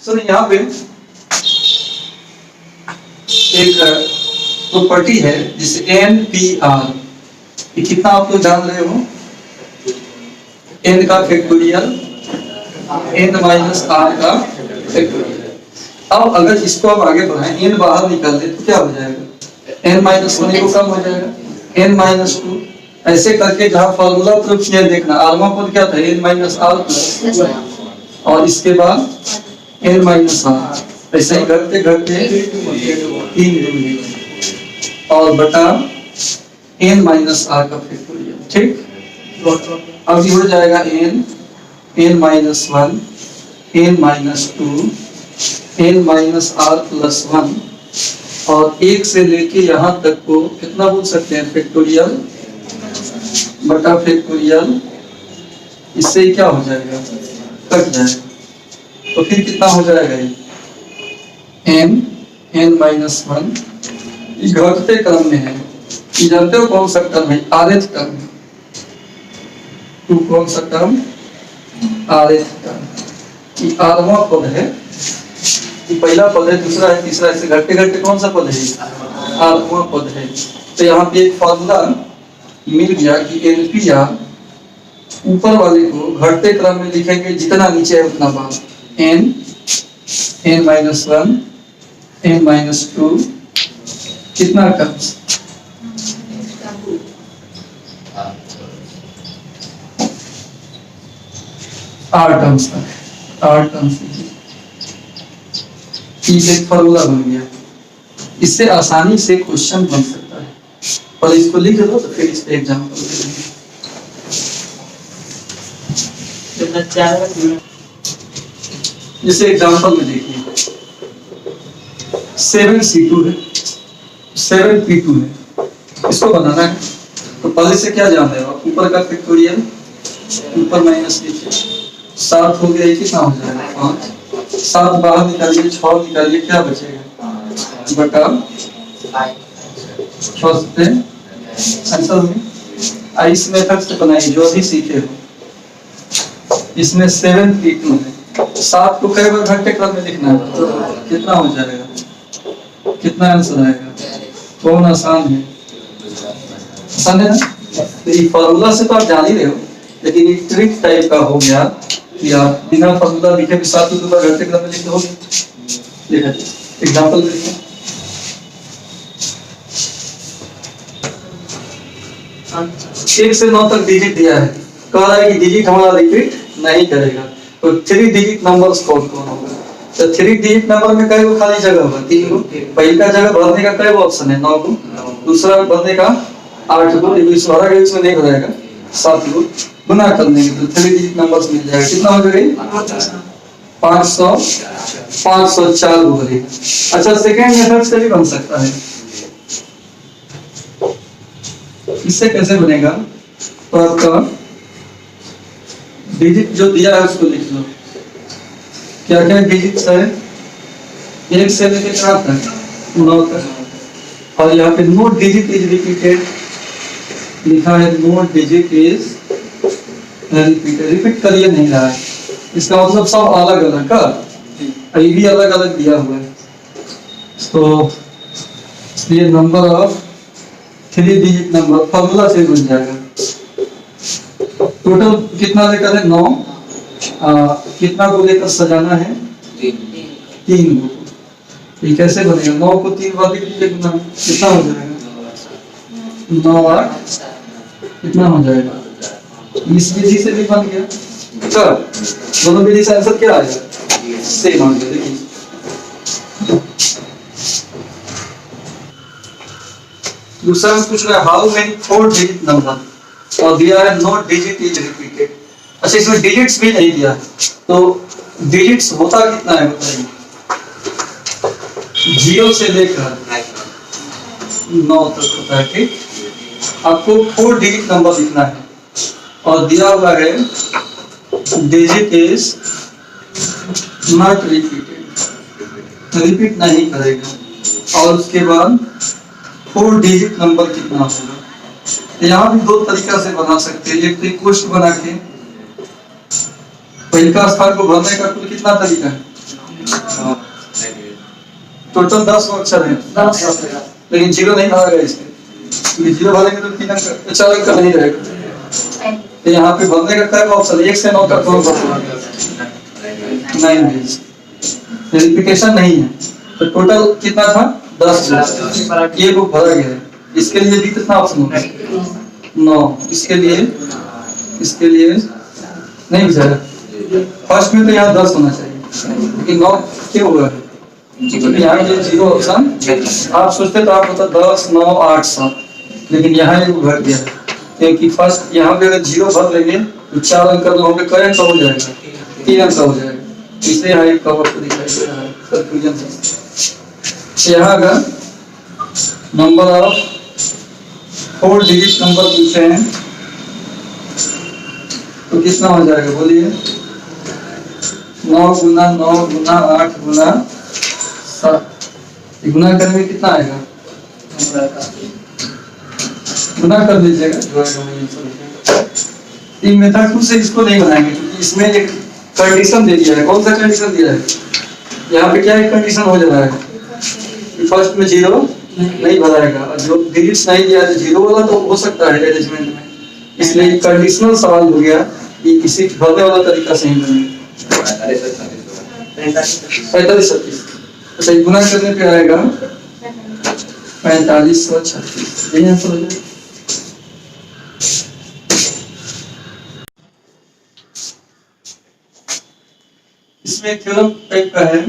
Sir यहाँ पे एक प्रॉपर्टी है जिसे NPR, ये कितना आप लोग जान रहे हो? n का फैक्टोरियल n माइनस r का फैक्टोरियल। अब अगर इसको आप आगे बढ़ाएं, n बाहर निकाल दे तो क्या हो जाएगा? n माइनस वन को कम हो जाएगा, n माइनस टू, ऐसे करके जहाँ फॉर्मूला प्रूफ किया देखना, आरवा पद क्या था? n माइनस r प्लस, और इसके बाद n माइनस r, ऐसे ही घटते घटते 3 और बटा n माइनस r का फैक्टोरियल। ठीक, अब ये हो जाएगा n minus one, n minus two, n minus r plus one, और एक से लेके यहाँ तक को कितना बोल सकते हैं? फैक्टोरियल बटा फैक्टोरियल। इससे क्या हो जाएगा? कट जाएगा, तो फिर कितना हो जाएगा? ये n माइनस वन, घटते क्रम में है। ये जानते हो कौन सा टर्म है? RH term. कौन सा टर्म? RH term. ये आरवा पद है, ये पहला पद है, दूसरा है, तीसरा, ऐसे घटते घटते कौन सा पद है? आरवा पद है। तो यहाँ पे एक फॉर्मूला मिल गया कि NPR ऊपर वाले को घटते क्रम में लिखेंगे, जितना नीचे है उतना बार, n minus one, n minus two, कितना टर्म्स? 8 टर्म्स का, 8 टर्म्स। एक फॉर्मूला बन गया, इससे आसानी से क्वेश्चन बन सकता है। और इसको लिख दो तो फिर इस पे एग्जांपल देंगे। जैसे एग्जांपल में देखिए 7C2 है, 7P2 है, इसको बनाना है तो पहले से क्या जान रहे हो? ऊपर का फैक्टोरियल, ऊपर माइनस नीचे, 7 हो गया, कितना हो जाएगा? 5, 7 बाहर निकालिए, 6 निकालिए, क्या बचेगा? बटा 6 से आंसर में। इस मेथड से बनाइए जो अभी सीखे हो। इसमें 7P2 है, 7 को कई बार घंटे क्रम में लिखना है, तो कितना हो जाएगा? कितना आंसर आएगा? कौन आसान है? आसान है ना? तो ये फॉर्मूला से तो आप जान ही रहे हो, लेकिन ये ट्रिक टाइप का हो गया कि आप बिना फॉर्मूला लिखे भी 7 को घंटे क्रम में लिख दोगे। देखिए एग्जांपल देखिए, एक से 9 तक डिजिट दिया है, कह रहा है कि डिजिट हमारा रिपीट नहीं करेगा, तो 3 डिजिट नंबर्स कौन कौन होगा? तो 3 डिजिट नंबर में कई खाली जगह होगा? 3 गो। पहला जगह भरने का कई ऑप्शन है? 9 गो। दूसरा भरने का 8 गो, इसमें नहीं भरेगा 7 गो। गुना कर देंगे तो 3 डिजिट नंबर्स मिल जाएगा। कितना हो जाएगा? 504 गो बनेगा। अच्छा, सेकेंड मेथड से भी बन सकता है। इससे कैसे बनेगा? तो आपका डिजिट जो दिया है उसको लिख लो, क्या क्या डिजिट्स है? 1 से लेकर 4 तक, 9 तक। और यहाँ पे नो डिजिट इज रिपीटेड लिखा है, no digit is repeated, repeat करिए नहीं रहा है, इसका मतलब सब अलग अलग का, ये भी अलग अलग दिया हुआ है। तो इसलिए number of 3 digit number formula से बन जाएगा। टोटल कितना लेकर है? 9। कितना को लेकर सजाना है? 3 को। ये कैसे बनेगा? 9 को 3 बार लिख लीजिए, कितना हो जाएगा? 9 8, कितना हो जाएगा? इस विधि से भी बन गया। अच्छा, दोनों विधि से आंसर क्या आएगा? Same answer. देखिए दूसरा पूछ रहा है हाउ मेनी 4 डिजिट नंबर, और दिया है नो डिजिट इज रिपीटेड। अच्छा, इसमें डिजिट्स भी नहीं दिया, तो डिजिट्स होता कितना है बताइए? 0 से लेकर 9 तक होता है। ठीक, आपको 4 डिजिट नंबर लिखना है, और दिया हुआ है digit is not repeated, repeat नहीं करेगा। और उसके बाद 4 डिजिट नंबर कितना होगा? यहाँ भी 2 तरीका से बना सकते हैं। एक रिक्वेस्ट बना के पहले का स्थान को भरने का कुल कितना तरीका है? टोटल 10 अक्षर है, लेकिन जीरो नहीं भरा गया इसमें, क्योंकि जीरो भरेंगे तो 3 अंक 4 अंक का नहीं रहेगा। तो यहाँ पे भरने का क्या ऑप्शन है? 1 से 9 तक कौन सा नहीं, रिपीटेशन नहीं है। तो टोटल कितना था? 10। ये बुक भरा गया है। इसके लिए भी कितना ऑप्शन होगा? 9। इसके लिए नहीं बचाया। फर्स्ट में तो यहाँ 10 होना चाहिए, लेकिन 9 क्यों हुआ है? यहाँ जो जीरो ऑप्शन आप सोचते तो आप होता 10, 9, 8, 7, लेकिन यहाँ ये भर गया है, क्योंकि फर्स्ट यहाँ पे अगर जीरो भर लेंगे तो 4 अंक का वहाँ पे करेंट हो जाएगा, 3 अंक का हो जाएगा, इसलिए यहाँ एक कवर को दिखाई दे रहा है कंफ्यूजन से। यहाँ अगर नंबर ऑफ 4 डिजिट नंबर पूछे हैं तो कितना हो जाएगा? बोलिए। 9 गुना 9 गुना 8 गुना 7, गुना करने में कितना आएगा? गुना कर लीजिएगा, जो आएगा। तीन मेथड खुद से इसको नहीं बनाएंगे, क्योंकि इसमें एक कंडीशन दे दिया है। कौन सा कंडीशन दिया है? यहाँ पे क्या एक कंडीशन हो जा रहा है कि फर्स्ट में जीरो नहीं भराएगा, और जो डिजिट्स नहीं दिया है जीरो वाला तो हो सकता है अरेंजमेंट में, इसलिए कंडीशनल सवाल हो गया कि किसी भरने वाला तरीका सही नहीं। 45 36, अच्छा गुना करने पे आएगा 4536, यही आंसर हो जाएगा। इसमें थ्योरम टाइप का है,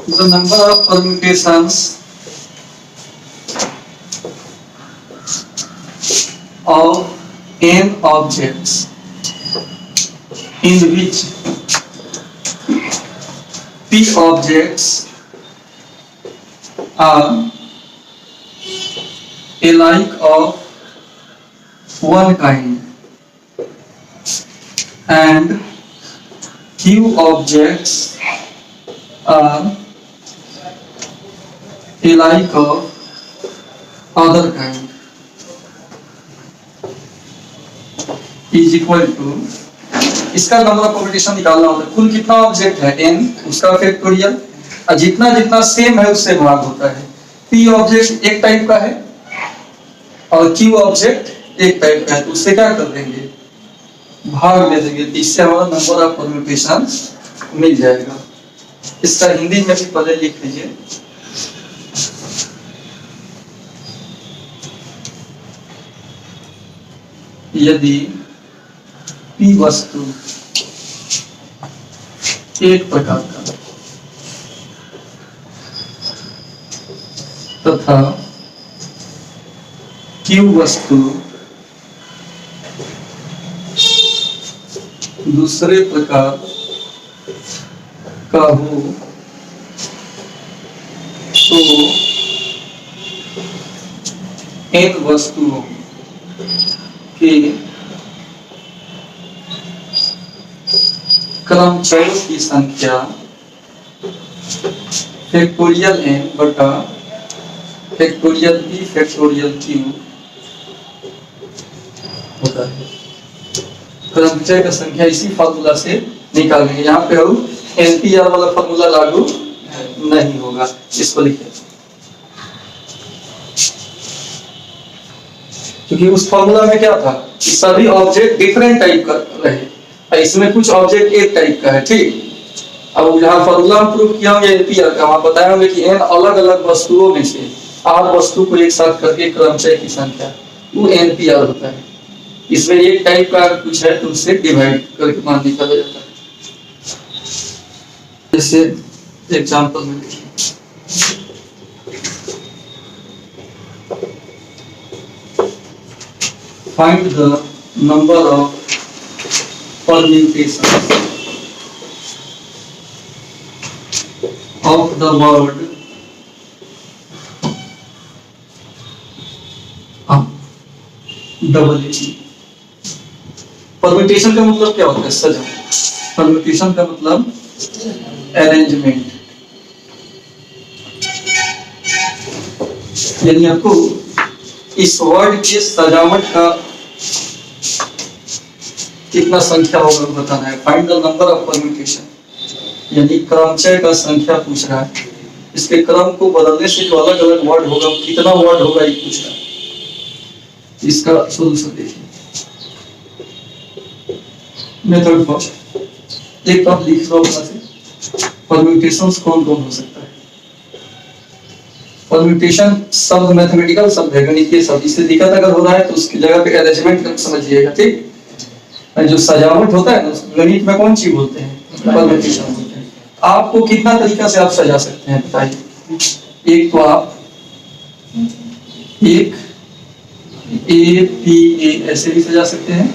the number of permutations of n objects in which p objects are alike of one kind and q objects are alike of other kind is equal to, इसका नंबर ऑफ परम्यूटेशन निकालना होता है। कुल कितना object है? n, उसका factorial, और जितना जितना सेम है उससे भाग होता है। p ऑब्जेक्ट एक टाइप का है और q ऑब्जेक्ट एक टाइप का है, तो उससे क्या कर देंगे? भाग दे देंगे, इससे हमारा नंबर ऑफ परम्यूटेशन मिल जाएगा। इसका हिंदी में भी पहले लिख लीजिए। यदि p वस्तु एक प्रकार का तथा q वस्तु दूसरे प्रकार का हो तो n वस्तुओं के क्रमचयों की संख्या फैक्टोरियल n बटा फैक्टोरियल p फैक्टोरियल q होता है। क्रमचय का संख्या इसी फार्मूला से निकालेंगे। यहाँ पे हम एनपीआर वाला फार्मूला लागू नहीं होगा, इसको लिखें, क्योंकि उस फार्मूला में क्या था कि सभी ऑब्जेक्ट डिफरेंट टाइप का रहे, इसमें कुछ ऑब्जेक्ट एक टाइप का है। ठीक, अब यहाँ फार्मूला में प्रूव किया होंगे एनपीआर का, वहां बताया होंगे कि एन अलग अलग वस्तुओं में से आर वस्तु को एक साथ करके क्रमचय की संख्या, वो एनपीआर होता है। इसमें एक टाइप का कुछ है तो उससे डिवाइड करके मान निकाला जाता है। जैसे एग्जांपल में find the number of permutations of the word double. Permutation का मतलब क्या होता है? सजा। परम्यूटेशन का मतलब अरेंजमेंट, यानी आपको इस वर्ड के सजावट का कितना संख्या होगा वो बताना है। Find the number of permutation, यानी क्रमचय का संख्या पूछ रहा है। इसके क्रम को बदलने से जो अलग अलग वर्ड होगा कितना वर्ड होगा ये पूछ रहा है। इसका सोल्यूशन देखिए। मेथड फर्स्ट, एक आप लिख लो अपना से परम्यूटेशंस कौन कौन हो सकता है। परम्यूटेशन शब्द मैथमेटिकल शब्द है, गणितीय शब्द, इससे दिक्कत अगर हो रहा है तो उसकी जगह पे अरेंजमेंट समझिएगा, ठीक। जो सजावट होता है ना गणित में कौन चीज बोलते हैं, परम्यूटेशन बोलते हैं। आपको कितना तरीका से आप सजा सकते हैं बताइए। एक तो आप एक ए पी ए ऐसे भी सजा सकते हैं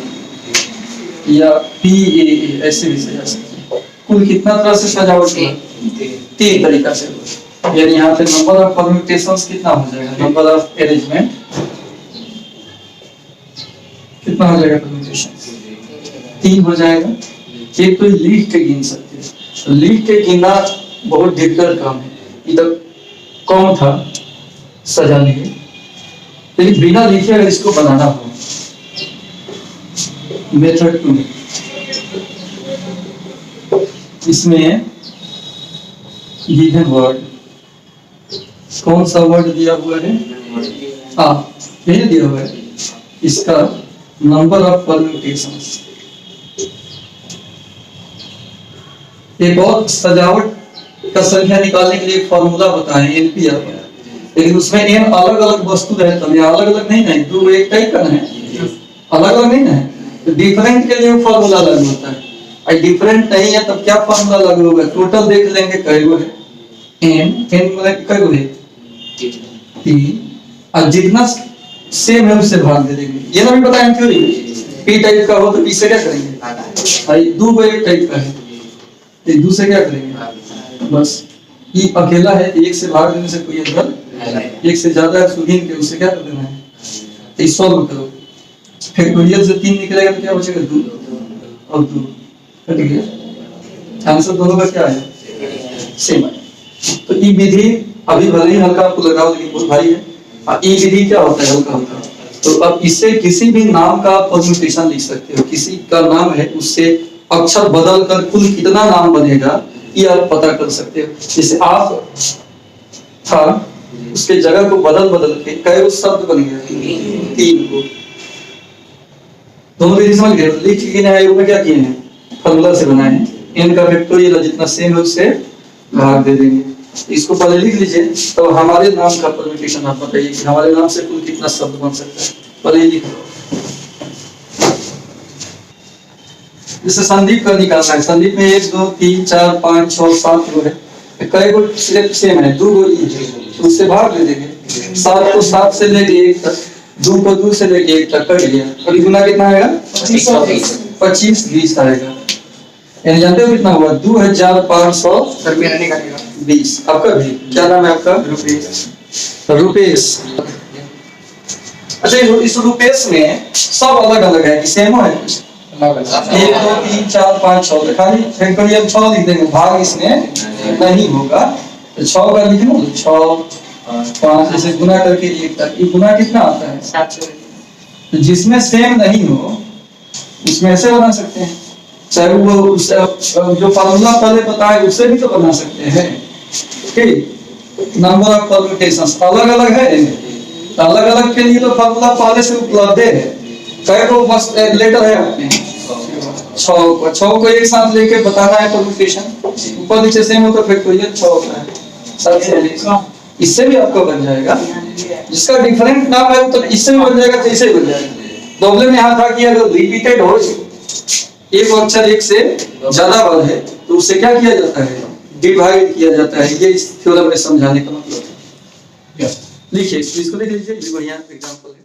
या पी ए ऐसे भी सजा सकते हैं। कुल कितना तरह से सजावट है, 3 तरीका से। यानी यहाँ पे नंबर ऑफ परम्यूटेशंस कितना हो जाएगा, नंबर ऑफ अरेंजमेंट कितना हो जाएगा, परम्यूटेशंस 3 हो जाएगा। एक तो लिख के गिन सकते हैं, लिख के गिनना बहुत डिफिकल्ट काम है। इधर कौन था सजाने के, लेकिन बिना लिखे अगर इसको बनाना हो, मेथड 2, इसमें गिवन वर्ड कौन सा वर्ड दिया हुआ है, यही दिया हुआ है, इसका नंबर ऑफ परम्यूटेशंस। एक और सजावट का संख्या निकालने के लिए एक फॉर्मूला होता है एनपीआर, लेकिन उसमें एन अलग अलग वस्तु है, तब ये अलग अलग नहीं है, दो एक टाइप का है, अलग अलग नहीं है। तो डिफरेंट के लिए फॉर्मूला लागू होता है, और डिफरेंट नहीं है तब क्या फॉर्मूला लागू होगा। टोटल देख लेंगे कैगो है, एन मतलब कैगो है 3, और जितना सेम है उससे भाग दे देंगे। ये ना भी बताया थ्योरी में, पी टाइप का हो तो पी से क्या करेंगे, भाई दो को एक टाइप का है, एक दूसरे क्या करेंगे, बस ये अकेला है, एक से भाग देने से कोई अंतर, एक से ज्यादा है उसको गिन के उससे क्या कर देना है, तो सॉल्व करो। फैक्टोरियल से 3 निकलेगा तो क्या बचेगा, 2 और 2 कट गया। आंसर दोनों का क्या है, सेम है। तो ये विधि अभी भले ही हल्का आपको लगा हो लेकिन बहुत भारी है। ये विधि क्या होता है, हल्का होता है। तो अब इससे किसी भी नाम का परम्यूटेशन लिख सकते हो, किसी का नाम है उससे अक्षर बदल कर कुल कितना नाम बनेगा ये आप पता कर सकते हो। जैसे आप था उसके जगह को बदल के कई शब्द बन गया, 3 को। दोनों विधि समझ गए, लिख के में क्या किए हैं, फॉर्मूला से बनाए हैं। n का फैक्टोरियल जितना सेम है उससे भाग दे देंगे। इसको पहले लिख लीजिए, तो हमारे नाम का परम्यूटेशन आप बताइए कि हमारे नाम से कुल कितना शब्द बन सकता है, पहले लिख लो। जैसे संदीप का निकालना है, संदीप में 1 2 3 4 5 6 7 गो है, कई गो सिर्फ सेम है, 2 गो उससे भाग दे देंगे। 7 को 7 से लेके 1 तक, 2 को 2 से लेके 1 तक कर लिया, और गुना कितना आएगा, 25 20 आएगा। यानी जानते हो कितना हुआ, 2520। आपका भी क्या नाम है आपका, रुपेश। अच्छा इस रुपेश में सब अलग अलग है कि सेम है कुछ, 1 2 3 4 5 6, खाली फैक्टोरियल 6 लिख देंगे, भाग इसमें नहीं होगा तो 6 का लिखना, 6 5 ऐसे गुना करके 1 तक। ये गुना कितना आता है, 7। तो जिसमें सेम नहीं हो उसमें ऐसे बना सकते हैं, चाहे वो जो फॉर्मूला पहले बताए उससे भी तो बना सकते हैं। ठीक, नंबर ऑफ परम्यूटेशंस अलग अलग है, अलग अलग के लिए तो फॉर्मूला पहले से उपलब्ध है। कई को बस लेटर है आपने 6 को एक साथ लेके बताना है परम्यूटेशन, ऊपर नीचे सेम हो तो फैक्टोरियल 6 होता है, 7 से इससे भी आपको बन जाएगा। जिसका डिफरेंट नाम है तो इससे भी बन जाएगा, तो इससे भी बन जाएगा। प्रॉब्लम यहाँ था कि अगर रिपीटेड हो, एक अक्षर एक से ज्यादा बार है तो उससे क्या किया जाता है, डिवाइड किया जाता है। ये इस थ्योरम में समझाने का मतलब है। लिखिए इसको, लिख लीजिए, बढ़िया एग्जांपल है।